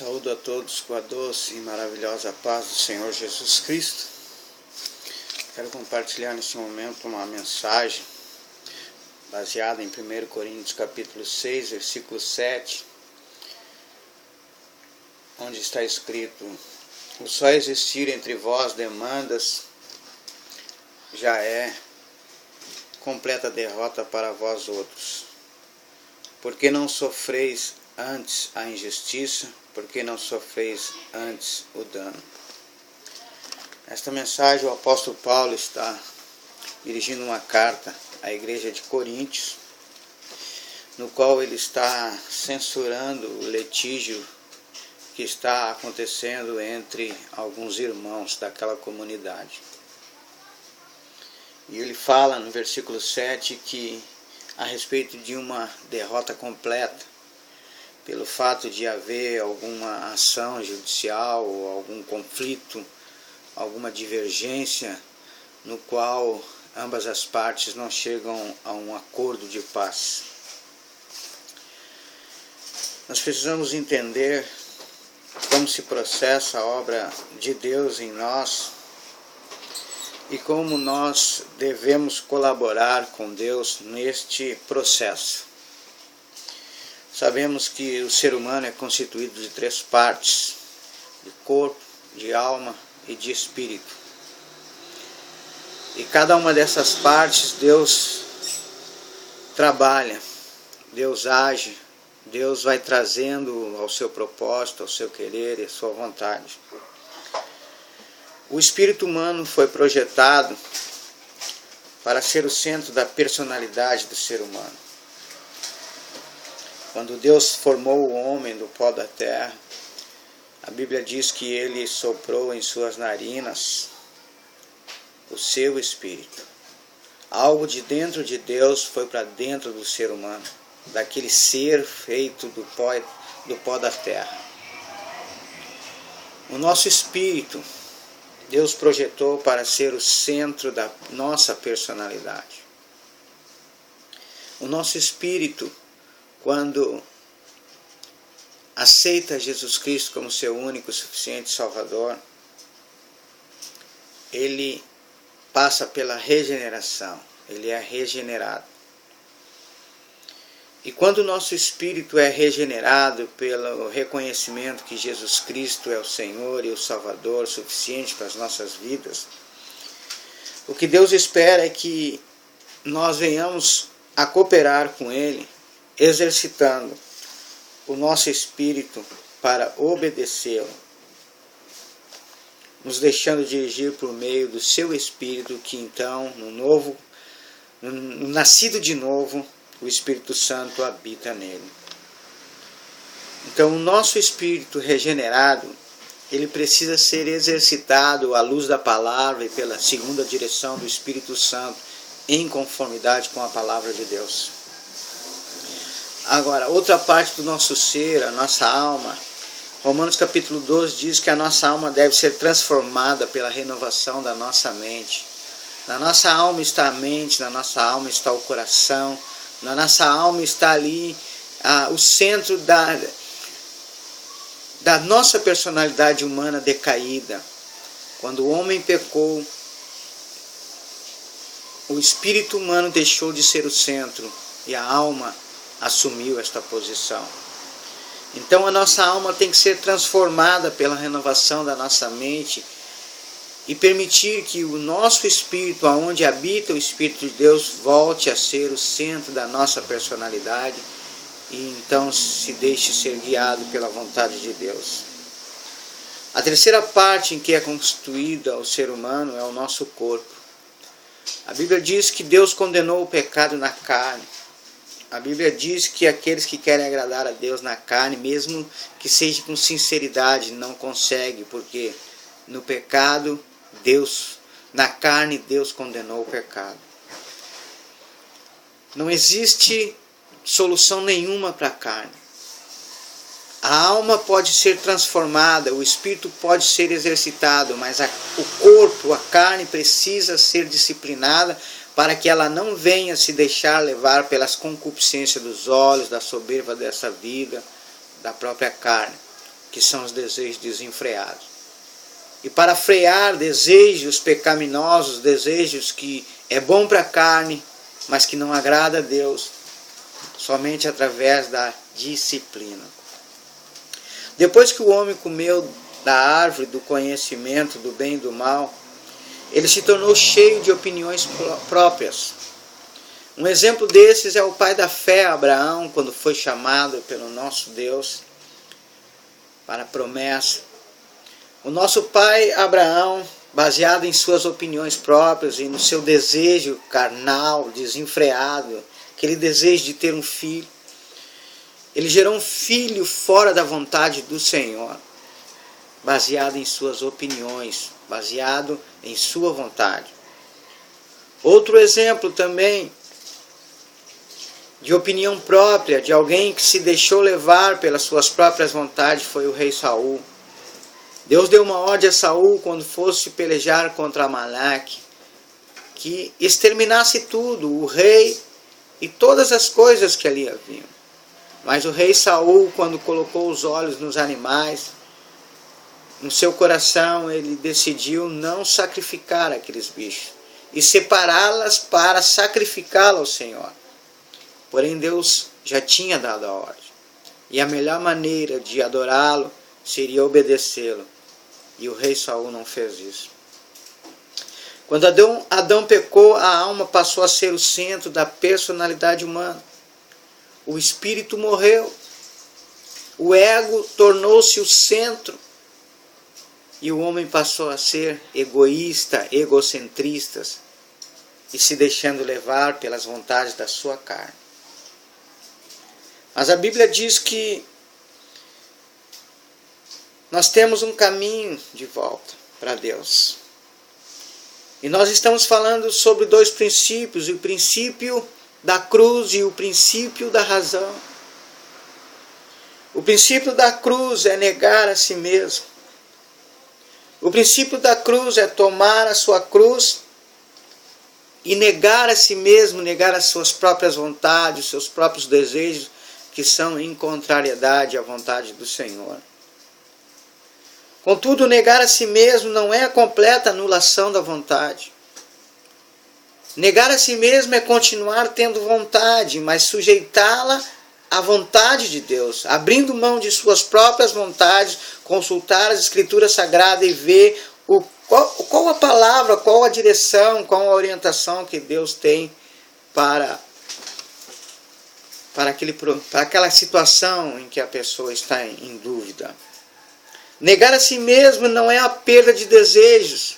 Saúdo a todos com a doce e maravilhosa paz do Senhor Jesus Cristo. Quero compartilhar nesse momento uma mensagem baseada em 1 Coríntios capítulo 6, versículo 7, onde está escrito: o só existir entre vós demandas já é completa derrota para vós outros. Porque não sofreis antes a injustiça, porque não sofreis antes o dano. Esta mensagem o apóstolo Paulo está dirigindo uma carta à igreja de Coríntios, no qual ele está censurando o litígio que está acontecendo entre alguns irmãos daquela comunidade. E ele fala no versículo 7 que a respeito de uma derrota completa, pelo fato de haver alguma ação judicial, ou algum conflito, alguma divergência, no qual ambas as partes não chegam a um acordo de paz. Nós precisamos entender como se processa a obra de Deus em nós e como nós devemos colaborar com Deus neste processo. Sabemos que o ser humano é constituído de 3 partes: de corpo, de alma e de espírito. E cada uma dessas partes Deus trabalha, Deus age, Deus vai trazendo ao seu propósito, ao seu querer e à sua vontade. O espírito humano foi projetado para ser o centro da personalidade do ser humano. Quando Deus formou o homem do pó da terra, a Bíblia diz que ele soprou em suas narinas o seu espírito. Algo de dentro de Deus foi para dentro do ser humano, daquele ser feito do pó da terra. O nosso espírito, Deus projetou para ser o centro da nossa personalidade. O nosso espírito, quando aceita Jesus Cristo como seu único e suficiente Salvador, ele passa pela regeneração, ele é regenerado. E quando o nosso espírito é regenerado pelo reconhecimento que Jesus Cristo é o Senhor e o Salvador suficiente para as nossas vidas, o que Deus espera é que nós venhamos a cooperar com Ele, exercitando o nosso espírito para obedecê-lo, nos deixando dirigir por meio do seu espírito, que então, no nascido de novo, o Espírito Santo habita nele. Então, o nosso espírito regenerado, ele precisa ser exercitado à luz da palavra e pela segunda direção do Espírito Santo, em conformidade com a palavra de Deus. Agora, outra parte do nosso ser, a nossa alma, Romanos capítulo 12 diz que a nossa alma deve ser transformada pela renovação da nossa mente. Na nossa alma está a mente, na nossa alma está o coração, na nossa alma está ali o centro da nossa personalidade humana decaída. Quando o homem pecou, o espírito humano deixou de ser o centro e a alma assumiu esta posição. Então a nossa alma tem que ser transformada pela renovação da nossa mente e permitir que o nosso espírito, aonde habita o Espírito de Deus, volte a ser o centro da nossa personalidade e então se deixe ser guiado pela vontade de Deus. A terceira parte em que é constituída o ser humano é o nosso corpo. A Bíblia diz que Deus condenou o pecado na carne. A Bíblia diz que aqueles que querem agradar a Deus na carne, mesmo que seja com sinceridade, não conseguem, porque no pecado, na carne, Deus condenou o pecado. Não existe solução nenhuma para a carne. A alma pode ser transformada, o espírito pode ser exercitado, mas o corpo, a carne precisa ser disciplinada para que ela não venha se deixar levar pelas concupiscências dos olhos, da soberba dessa vida, da própria carne. que são os desejos desenfreados. E para frear desejos pecaminosos, desejos que é bom para a carne, mas que não agrada a Deus, somente através da disciplina. Depois que o homem comeu da árvore do conhecimento do bem e do mal, ele se tornou cheio de opiniões próprias. Um exemplo desses é o pai da fé, Abraão, quando foi chamado pelo nosso Deus para a promessa. O nosso pai Abraão, baseado em suas opiniões próprias e no seu desejo carnal, desenfreado, aquele desejo de ter um filho, ele gerou um filho fora da vontade do Senhor, baseado em suas opiniões, baseado em sua vontade. Outro exemplo também de opinião própria, de alguém que se deixou levar pelas suas próprias vontades, foi o rei Saul. Deus deu uma ordem a Saul quando fosse pelejar contra Amaleque, que exterminasse tudo, o rei e todas as coisas que ali haviam. Mas o rei Saul, quando colocou os olhos nos animais, no seu coração ele decidiu não sacrificar aqueles bichos e separá-las para sacrificá-la ao Senhor. Porém Deus já tinha dado a ordem. E a melhor maneira de adorá-lo seria obedecê-lo. E o rei Saul não fez isso. Quando Adão pecou, a alma passou a ser o centro da personalidade humana. O espírito morreu. O ego tornou-se o centro. E o homem passou a ser egoísta, egocentrista, e se deixando levar pelas vontades da sua carne. Mas a Bíblia diz que nós temos um caminho de volta para Deus. E nós estamos falando sobre dois princípios, o princípio da cruz e o princípio da razão. O princípio da cruz é negar a si mesmo. O princípio da cruz é tomar a sua cruz e negar a si mesmo, negar as suas próprias vontades, os seus próprios desejos, que são em contrariedade à vontade do Senhor. Contudo, negar a si mesmo não é a completa anulação da vontade. Negar a si mesmo é continuar tendo vontade, mas sujeitá-la à vontade de Deus, abrindo mão de suas próprias vontades, consultar as Escrituras Sagradas e ver qual a palavra, qual a direção, qual a orientação que Deus tem para aquela situação em que a pessoa está em dúvida. Negar a si mesmo não é a perda de desejos.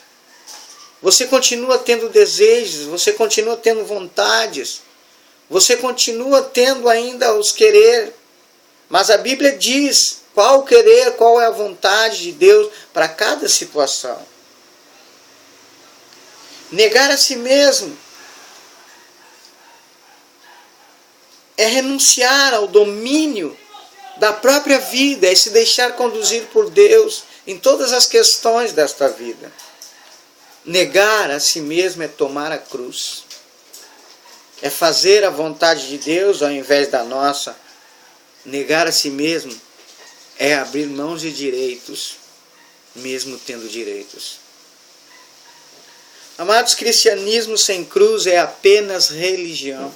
Você continua tendo desejos, você continua tendo vontades, você continua tendo ainda os querer. Mas a Bíblia diz qual o querer, qual é a vontade de Deus para cada situação. Negar a si mesmo é renunciar ao domínio da própria vida, é se deixar conduzir por Deus em todas as questões desta vida. Negar a si mesmo é tomar a cruz. É fazer a vontade de Deus ao invés da nossa. Negar a si mesmo é abrir mão de direitos, mesmo tendo direitos. Amados, cristianismo sem cruz é apenas religião.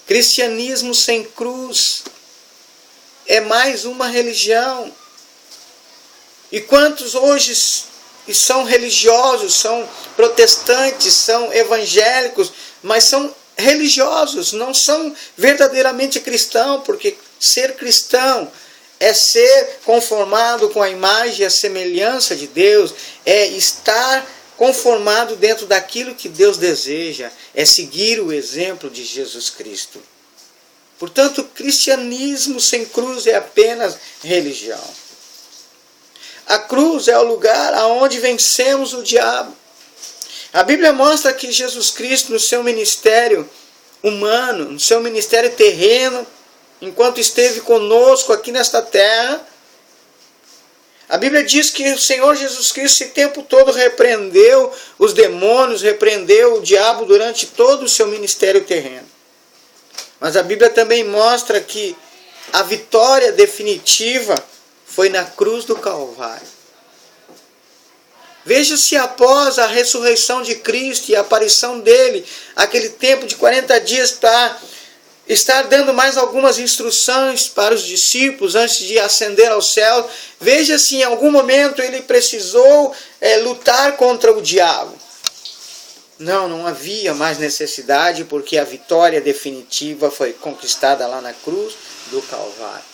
Cristianismo sem cruz é mais uma religião. E quantos hoje são religiosos, são protestantes, são evangélicos, mas são religiosos, não são verdadeiramente cristãos, porque ser cristão é ser conformado com a imagem e a semelhança de Deus, é estar conformado dentro daquilo que Deus deseja, é seguir o exemplo de Jesus Cristo. Portanto, cristianismo sem cruz é apenas religião. A cruz é o lugar aonde vencemos o diabo. A Bíblia mostra que Jesus Cristo, no seu ministério humano, no seu ministério terreno, enquanto esteve conosco aqui nesta terra, a Bíblia diz que o Senhor Jesus Cristo esse tempo todo repreendeu os demônios, repreendeu o diabo durante todo o seu ministério terreno. Mas a Bíblia também mostra que a vitória definitiva foi na cruz do Calvário. Veja se após a ressurreição de Cristo e a aparição dele, aquele tempo de 40 dias para estar dando mais algumas instruções para os discípulos antes de ascender ao céu, veja se em algum momento ele precisou lutar contra o diabo. Não havia mais necessidade, porque a vitória definitiva foi conquistada lá na cruz do Calvário.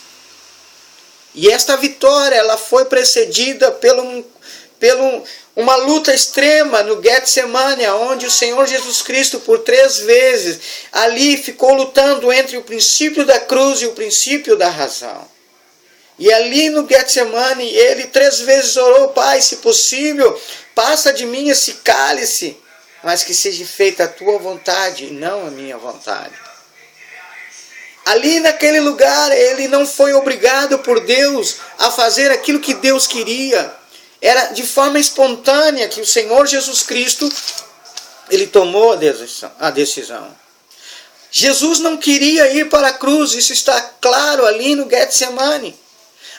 E esta vitória ela foi precedida pelo uma luta extrema no Getsemane, onde o Senhor Jesus Cristo por 3 vezes ali ficou lutando entre o princípio da cruz e o princípio da razão. E ali no Getsemane ele 3 vezes orou: Pai, se possível, passa de mim esse cálice, mas que seja feita a tua vontade e não a minha vontade. Ali naquele lugar ele não foi obrigado por Deus a fazer aquilo que Deus queria. Era de forma espontânea que o Senhor Jesus Cristo ele tomou a decisão. Jesus não queria ir para a cruz, isso está claro ali no Getsemane.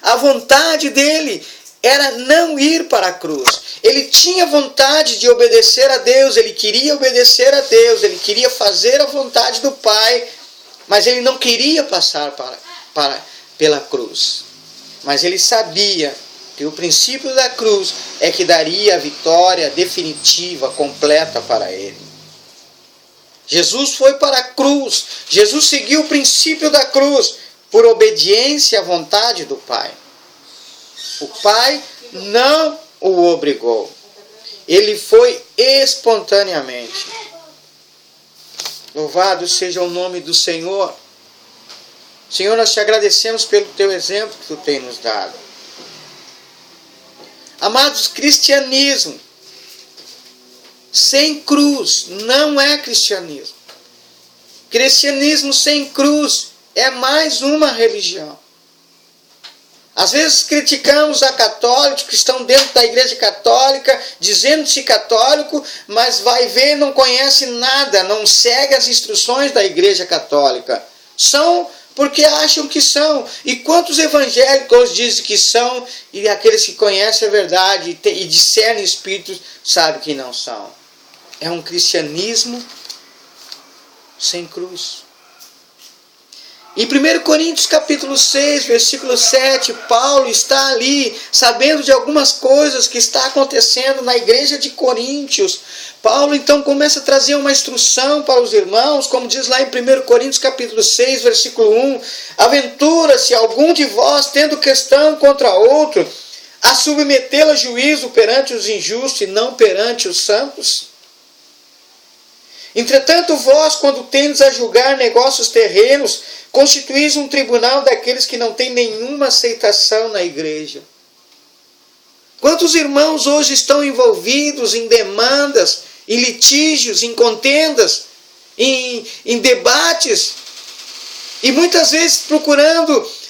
A vontade dele era não ir para a cruz. Ele tinha vontade de obedecer a Deus, ele queria obedecer a Deus, ele queria fazer a vontade do Pai, mas ele não queria passar pela cruz. Mas ele sabia que o princípio da cruz é que daria a vitória definitiva, completa para ele. Jesus foi para a cruz. Jesus seguiu o princípio da cruz por obediência à vontade do Pai. O Pai não o obrigou. Ele foi espontaneamente. Louvado seja o nome do Senhor. Senhor, nós te agradecemos pelo teu exemplo que tu tem nos dado. Amados, cristianismo sem cruz não é cristianismo. Cristianismo sem cruz é mais uma religião. Às vezes criticamos a católicos que estão dentro da igreja católica, dizendo-se católico, mas vai ver, não conhece nada, não segue as instruções da igreja católica. São porque acham que são. E quantos evangélicos dizem que são, e aqueles que conhecem a verdade e discernem espíritos, sabem que não são. É um cristianismo sem cruz. Em 1 Coríntios capítulo 6, versículo 7, Paulo está ali, sabendo de algumas coisas que está acontecendo na igreja de Coríntios. Paulo então começa a trazer uma instrução para os irmãos, como diz lá em 1 Coríntios capítulo 6, versículo 1, aventura-se algum de vós, tendo questão contra outro, a submetê-la a juízo perante os injustos e não perante os santos? Entretanto, vós, quando tendes a julgar negócios terrenos, constituís um tribunal daqueles que não têm nenhuma aceitação na igreja. Quantos irmãos hoje estão envolvidos em demandas, em litígios, em contendas, em debates, e muitas vezes procurando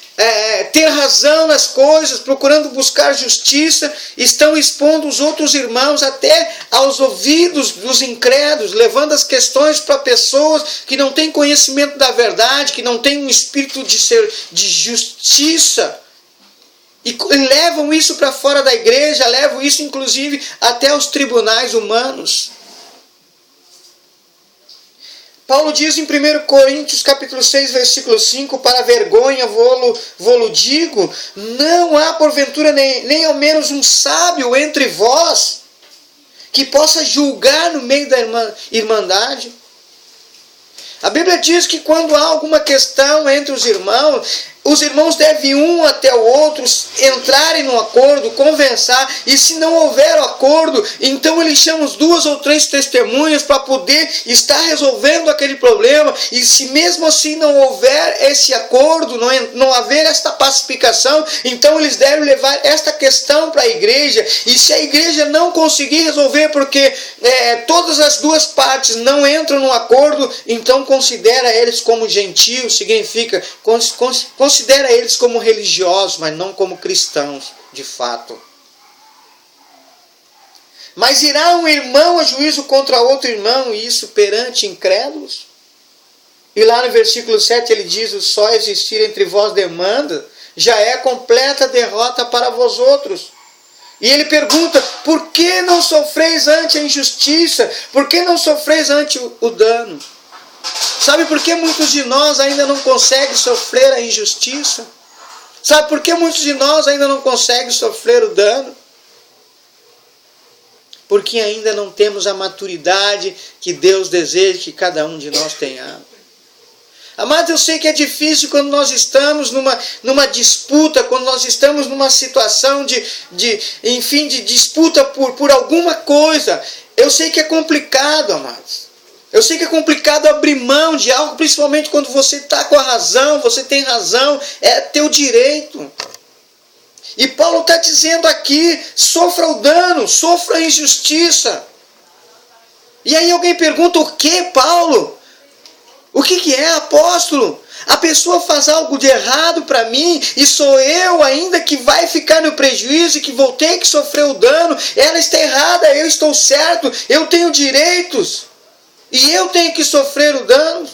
ter razão nas coisas, procurando buscar justiça, estão expondo os outros irmãos até aos ouvidos dos incrédulos, levando as questões para pessoas que não têm conhecimento da verdade, que não têm um espírito de justiça, e levam isso para fora da igreja, levam isso inclusive até aos tribunais humanos. Paulo diz em 1 Coríntios capítulo 6, versículo 5, para vergonha vou-lo digo, não há porventura nem ao menos um sábio entre vós, que possa julgar no meio da irmandade. A Bíblia diz que quando há alguma questão entre os irmãos devem um até o outro entrarem num acordo, conversar, e se não houver acordo, então eles chamam 2 ou 3 testemunhas para poder estar resolvendo aquele problema, e se mesmo assim não houver esse acordo, não haver esta pacificação, então eles devem levar esta questão para a igreja, e se a igreja não conseguir resolver porque todas as 2 partes não entram num acordo, então considera eles como gentios, significa considera eles como religiosos, mas não como cristãos, de fato. Mas irá um irmão a juízo contra outro irmão, e isso perante incrédulos? E lá no versículo 7 ele diz, só existir entre vós demanda, já é completa derrota para vós outros. E ele pergunta, por que não sofreis ante a injustiça? Por que não sofreis ante o dano? Sabe por que muitos de nós ainda não conseguem sofrer a injustiça? Sabe por que muitos de nós ainda não conseguem sofrer o dano? Porque ainda não temos a maturidade que Deus deseja que cada um de nós tenhamos. Amados, eu sei que é difícil quando nós estamos numa disputa, quando nós estamos numa situação de disputa por alguma coisa. Eu sei que é complicado, amados. Eu sei que é complicado abrir mão de algo, principalmente quando você está com a razão, você tem razão, é teu direito. E Paulo está dizendo aqui, sofra o dano, sofra a injustiça. E aí alguém pergunta, o que, Paulo? O que é, apóstolo? A pessoa faz algo de errado para mim e sou eu ainda que vai ficar no prejuízo e que vou ter que sofrer o dano. Ela está errada, eu estou certo, eu tenho direitos e eu tenho que sofrer o dano.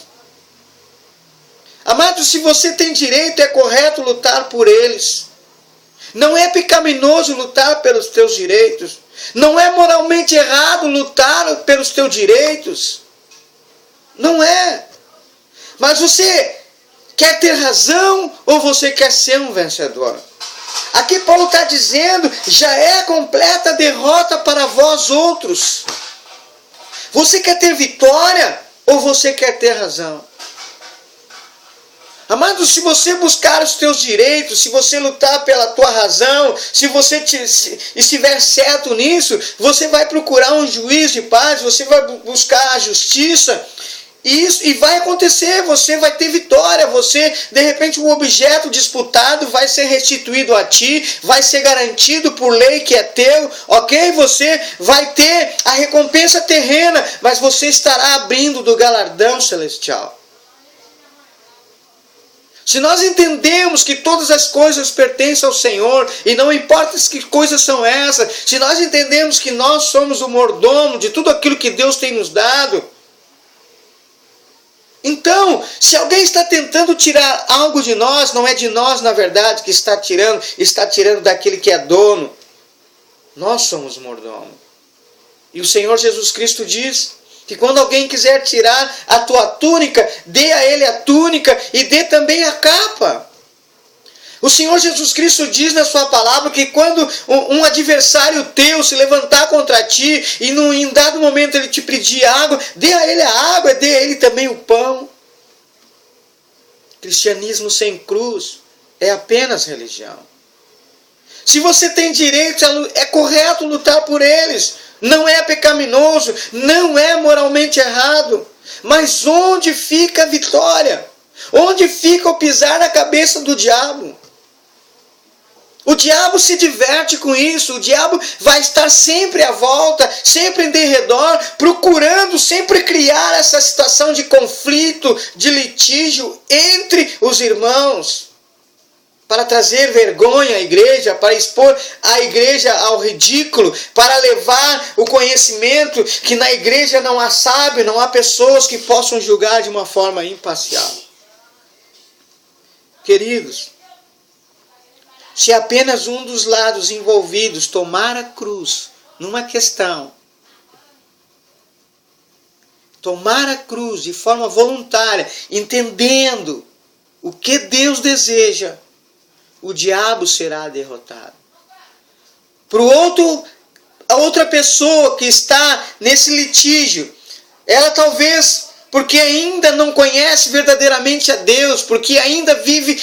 Amado, se você tem direito, é correto lutar por eles. Não é pecaminoso lutar pelos teus direitos. Não é moralmente errado lutar pelos teus direitos. Não é. Mas você quer ter razão ou você quer ser um vencedor? Aqui Paulo está dizendo, já é completa derrota para vós outros. Você quer ter vitória ou você quer ter razão? Amado, se você buscar os teus direitos, se você lutar pela tua razão, se você estiver certo nisso, você vai procurar um juiz de paz, você vai buscar a justiça. E vai acontecer, você vai ter vitória, você, de repente, o objeto disputado vai ser restituído a ti, vai ser garantido por lei que é teu, ok? Você vai ter a recompensa terrena, mas você estará abrindo do galardão celestial. Se nós entendemos que todas as coisas pertencem ao Senhor, e não importa que coisas são essas, se nós entendemos que nós somos o mordomo de tudo aquilo que Deus tem nos dado, então, se alguém está tentando tirar algo de nós, não é de nós, na verdade, que está tirando daquele que é dono. Nós somos mordomo. E o Senhor Jesus Cristo diz que quando alguém quiser tirar a tua túnica, dê a ele a túnica e dê também a capa. O Senhor Jesus Cristo diz na sua palavra que quando um adversário teu se levantar contra ti e em dado momento ele te pedir água, dê a ele a água, dê a ele também o pão. Cristianismo sem cruz é apenas religião. Se você tem direito, é correto lutar por eles. Não é pecaminoso, não é moralmente errado. Mas onde fica a vitória? Onde fica o pisar na cabeça do diabo? O diabo se diverte com isso, o diabo vai estar sempre à volta, sempre em derredor, procurando sempre criar essa situação de conflito, de litígio entre os irmãos, para trazer vergonha à igreja, para expor a igreja ao ridículo, para levar o conhecimento que na igreja não há sábio, não há pessoas que possam julgar de uma forma imparcial. Queridos, se apenas um dos lados envolvidos tomar a cruz numa questão, tomar a cruz de forma voluntária, entendendo o que Deus deseja, o diabo será derrotado. Para o outro, a outra pessoa que está nesse litígio, ela talvez, porque ainda não conhece verdadeiramente a Deus, porque ainda vive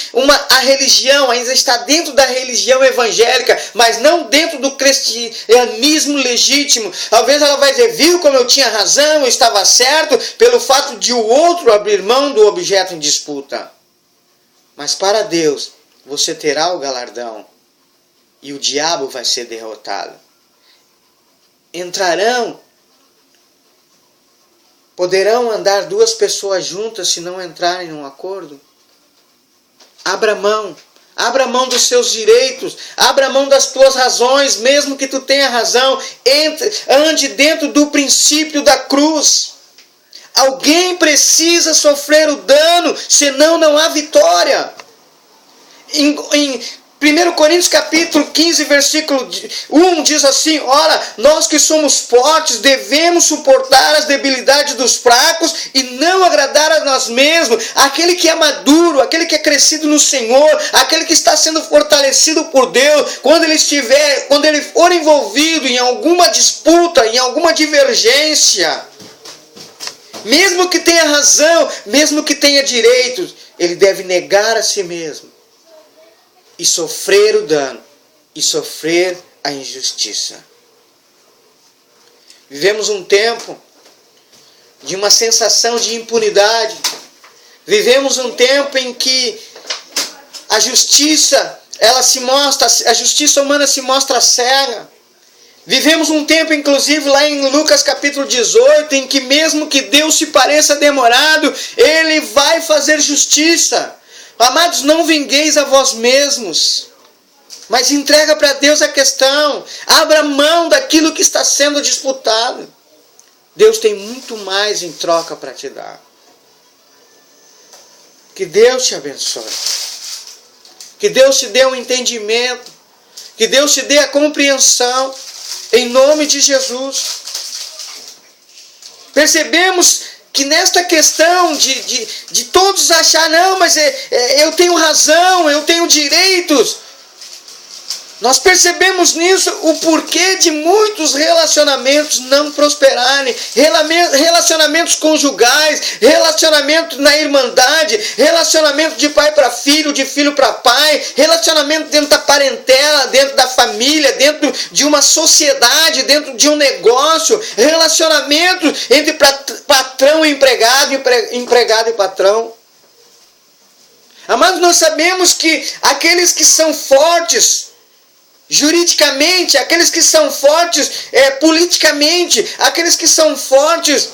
a religião, ainda está dentro da religião evangélica, mas não dentro do cristianismo legítimo. Talvez ela vai dizer, viu como eu tinha razão, eu estava certo, pelo fato de o outro abrir mão do objeto em disputa. Mas para Deus, você terá o galardão e o diabo vai ser derrotado. Poderão andar duas pessoas juntas se não entrarem num acordo? Abra mão dos seus direitos, abra mão das tuas razões, mesmo que tu tenha razão, ande dentro do princípio da cruz. Alguém precisa sofrer o dano, senão não há vitória. Em 1 Coríntios capítulo 15, versículo 1 diz assim: ora, nós que somos fortes devemos suportar as debilidades dos fracos e não agradar a nós mesmos. Aquele que é maduro, aquele que é crescido no Senhor, aquele que está sendo fortalecido por Deus, quando ele for envolvido em alguma disputa, em alguma divergência, mesmo que tenha razão, mesmo que tenha direitos, ele deve negar a si mesmo e sofrer o dano, e sofrer a injustiça. Vivemos um tempo de uma sensação de impunidade. Vivemos um tempo em que a justiça humana se mostra cega. Vivemos um tempo, inclusive, lá em Lucas capítulo 18, em que mesmo que Deus se pareça demorado, Ele vai fazer justiça. Amados, não vingueis a vós mesmos, mas entrega para Deus a questão. Abra mão daquilo que está sendo disputado. Deus tem muito mais em troca para te dar. Que Deus te abençoe. Que Deus te dê um entendimento. Que Deus te dê a compreensão. Em nome de Jesus. Percebemos que nesta questão de todos achar, não, mas eu tenho razão, eu tenho direitos. Nós percebemos nisso o porquê de muitos relacionamentos não prosperarem. Relacionamentos conjugais, relacionamento na irmandade, relacionamento de pai para filho, de filho para pai, relacionamento dentro da parentela, dentro da família, dentro de uma sociedade, dentro de um negócio, relacionamento entre patrão e empregado, empregado e patrão. Amados, nós sabemos que aqueles que são fortes juridicamente, aqueles que são fortes politicamente, aqueles que são fortes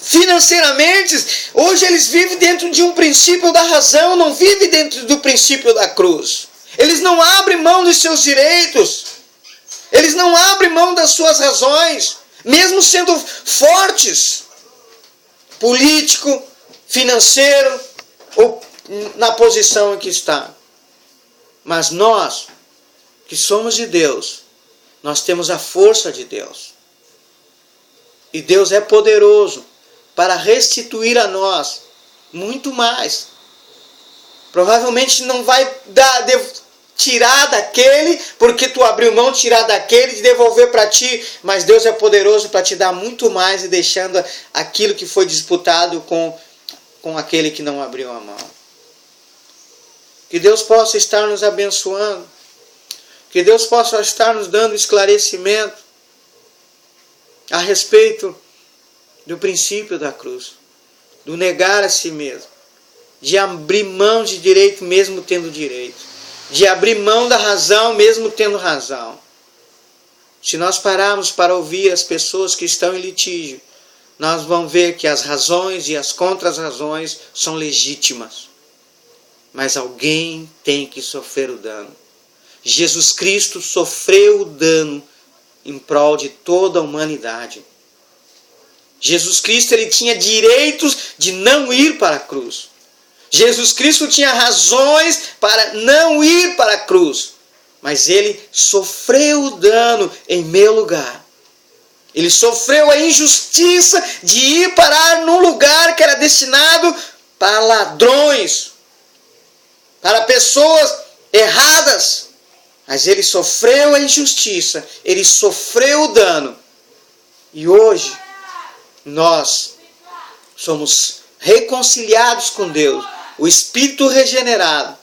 financeiramente, hoje eles vivem dentro de um princípio da razão, não vivem dentro do princípio da cruz. Eles não abrem mão dos seus direitos, eles não abrem mão das suas razões, mesmo sendo fortes, político, financeiro, ou na posição em que está. Mas nós, que somos de Deus, nós temos a força de Deus. E Deus é poderoso para restituir a nós muito mais. Provavelmente não vai tirar daquele, porque tu abriu mão, tirar daquele e devolver para ti, mas Deus é poderoso para te dar muito mais e deixando aquilo que foi disputado com aquele que não abriu a mão. Que Deus possa estar nos abençoando. Que Deus possa estar nos dando esclarecimento a respeito do princípio da cruz, do negar a si mesmo, de abrir mão de direito mesmo tendo direito, de abrir mão da razão mesmo tendo razão. Se nós pararmos para ouvir as pessoas que estão em litígio, nós vamos ver que as razões e as contra-razões são legítimas, mas alguém tem que sofrer o dano. Jesus Cristo sofreu o dano em prol de toda a humanidade. Jesus Cristo, ele tinha direitos de não ir para a cruz. Jesus Cristo tinha razões para não ir para a cruz. Mas ele sofreu o dano em meu lugar. Ele sofreu a injustiça de ir parar num lugar que era destinado para ladrões, para pessoas erradas. Mas ele sofreu a injustiça, ele sofreu o dano. E hoje, nós somos reconciliados com Deus, o Espírito regenerado,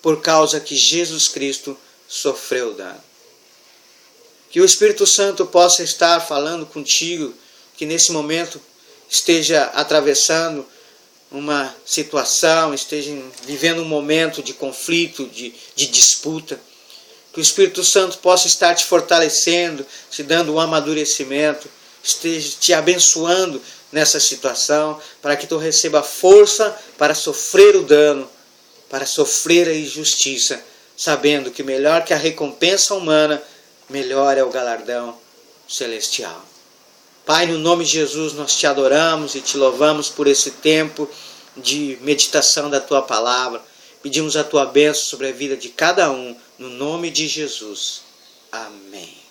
por causa que Jesus Cristo sofreu o dano. Que o Espírito Santo possa estar falando contigo, que nesse momento esteja atravessando uma situação, esteja vivendo um momento de conflito, de disputa. Que o Espírito Santo possa estar te fortalecendo, te dando um amadurecimento, esteja te abençoando nessa situação, para que tu receba força para sofrer o dano, para sofrer a injustiça, sabendo que melhor que a recompensa humana, melhor é o galardão celestial. Pai, no nome de Jesus, nós te adoramos e te louvamos por esse tempo de meditação da tua palavra. Pedimos a tua bênção sobre a vida de cada um, no nome de Jesus. Amém.